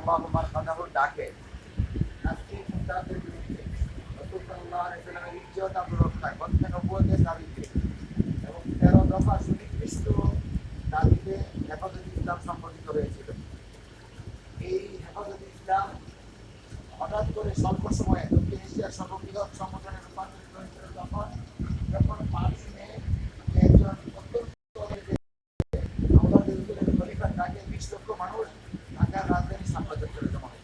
আল্লাহু মারহাদাহু ডাকে নাস্তিক মুরতাদের বিরুদ্ধে রাসূল সাল্লাল্লাহু আলাইহি ওয়াসাল্লামের ইজ্জত আবরক্ষায় পথে নবুয়তের দাবিতে এবং 13 দফা সুনির্দিষ্ট দাবিতে হেফাজতে ইসলাম সংগঠিত হয়েছিল। এই হেফাজতে ইসলাম হঠাৎ করে স্বল্প সময়ে দক্ষিণ এশিয়ার সর্ববৃহৎ সংগঠনে রূপান্তরিত হয়েছিল যখন 5 মে একজন ঢাকায় 20 লক্ষ মানুষ ঢাকার রাজধানী শাপলা চত্বরে জমা হয়।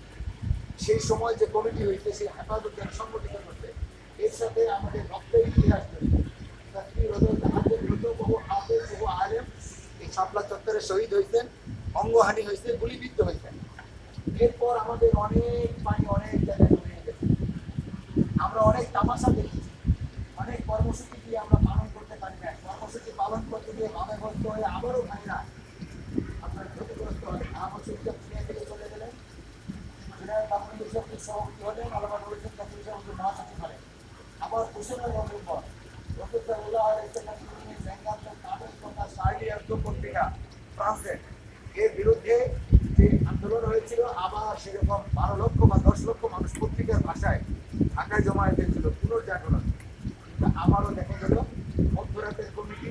সেই সময় যে কমিটি হয়েছে সেই হেফাজতের সংগঠিত করতে এর সাথে আমাদের রক্তের ইতিহাস জড়িত। বহু হাফেজ বহু আলেম এই শাপলা চত্বরে শহীদ হয়েছেন, অঙ্গহানি হয়েছে, গুলিবিদ্ধ হয়েছেন। এরপর আমাদের অনেক পানি অনেক জায়গায় জড়িয়ে গেছে। আমরা অনেক তামাশা দেখেছি, অনেক কর্মসূচি দিয়ে আমরা পালন করতে পারি না। কর্মসূচি পালন করতে গিয়ে ভাবেগ্রস্ত হয়ে আবারও ভাই না আপনার ক্ষতিগ্রস্ত হয়। আমার সুবিধা দুনিয়া থেকে চলে গেলেন, সভাপতি হলেন, আলাদা বলেছেন জাতীয় মহাসচিব হলেন। আবার 2 নভেম্বর ফ্রান্সের এর বিরুদ্ধে যে আন্দোলন হয়েছিল, আবার সেরকম 12 লক্ষ বা 10 লক্ষ মানুষ পত্রিকার ভাষায় ঢাকায় জমায়েত হয়েছিল পুনর্জাগরণ। কিন্তু আমারও দেখা গেল মধ্যরাতের কমিটি,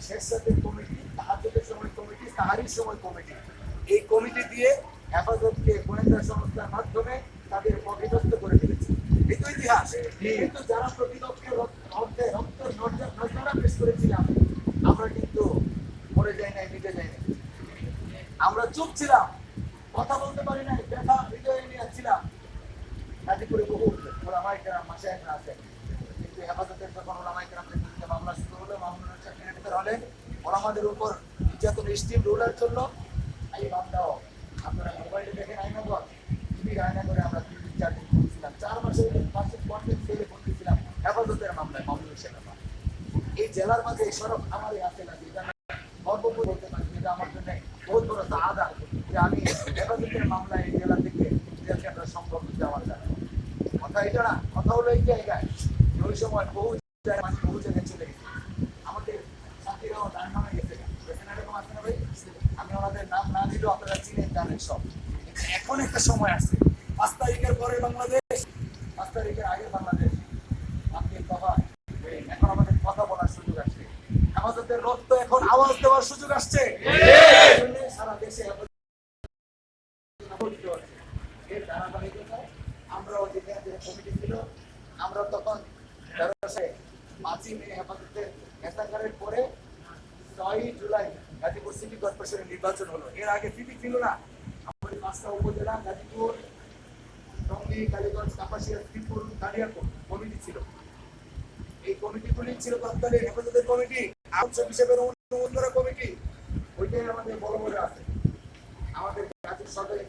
শেষ রাতের কমিটি, তাহাজ্জুদের সময় কমিটি, সাহারির সময় কমিটি, এই কমিটি দিয়ে হেফাজতকে গোয়েন্দা সংস্থার মাধ্যমে তাদের পক্ষে করে ফেলেছে। এই তো ইতিহাস। কিন্তু যারা প্রতিপক্ষের রক্তে নজরা পেশ করেছিলাম, আমরা কিন্তু মরে যাই নাই, মিটে যাই নাই। আমরা চুপ ছিলাম, কথা বলতে পারি নাই, ব্যথা হৃদয়ে নিয়ে ছিলাম। গাজীপুরে বহু ওলামায়ে কেরাম মাশায়েখরা আছেন, কিন্তু হেফাজতের যখন ওলামায়ে কেরামদের বিরুদ্ধে মামলা শুরু হলো, মামুনুর রশিদ গ্রেপ্তার হলেন, ওলামাদের উপর নির্যাতন স্টিম রোলার চললো। এই বান্দাও আপনারা মোবাইলে দেখেন আইনাগর, টিভির আয়নাগরে আমরা 3-4 দিন ঘুরছিলাম, 4 মাসের বার্ষিক কন্টেন্ট ফেলে ঘুরতেছিলাম হেফাজতের মামলায় মামুনুর রশিদ। এই জেলার মাঝে এই সড়ক আমারই হাতে লাগে, এটা গর্ববোধ বলতে পারি। এটা আমার জন্য বহুত বড় সাআদা যে আমি হেফাজতের মামলায় এই জেলা থেকে সম্ভব হচ্ছে আমার দ্বারা। কথা এটা না, কথা হলো এই জায়গায় ওই সময় বহু জায়গায় চলে গেছে, আমাদের সাথীরাও ডান নামে গেছে। এরকম আছে না ভাই? আমি ওনাদের নাম না দিলেও আপনারা চিনেন, জানেন সব। এখন একটা সময় আছে, 5 তারিখের পরে বাংলাদেশ, 5 তারিখের আগে বাংলাদেশ। আপনি কথা এখন আমাদের কথা বলার সুযোগ আসছে, আমাদের রক্ত এখন আওয়াজ দেওয়ার সুযোগ আসছে। সারা দেশে এর ধারাবাহিকতায় আমরাও যেখানে কমিটি ছিল, আমরা তখন 5 মে হেফাজতের নেতাকারের পরে 6 জুলাই গাজীপুর সিটি কর্পোরেশনের নির্বাচন হলো। এর আগে সিটি ছিল না। আমাদের 5টা উপজেলা গাজীপুর, টঙ্গী, কালীগঞ্জ, কাপাসিয়া, শ্রীপুর, কালিয়াকৈর কমিটি ছিল। এই কমিটিগুলি ছিল তৎকালীন হেফাজতের কমিটি, আউটসোর্স হিসেবে অনুমোদন করা কমিটি। ওইটাই আমাদের বড় বড় আছে। আমাদের গাজীপুর সরকারি